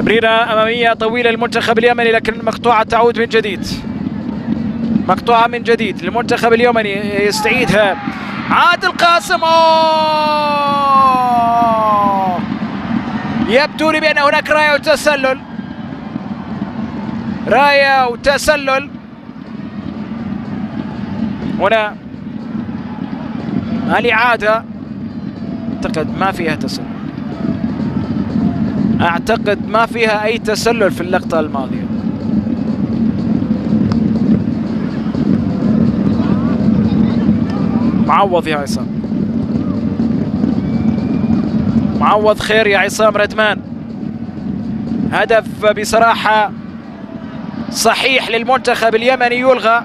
تمريرة أمامية طويلة للمنتخب اليمني لكن مقطوعة تعود من جديد. مقطوعة من جديد للمنتخب اليمني يستعيدها عادل قاسم. يبدو لي بأن هناك راية وتسلل. راية وتسلل هنا. الإعادة أعتقد ما فيها تسلل. أعتقد ما فيها أي تسلل في اللقطة الماضية. معوض يا عصام، معوض خير يا عصام ردمان. هدف بصراحة صحيح للمنتخب اليمني يلغى.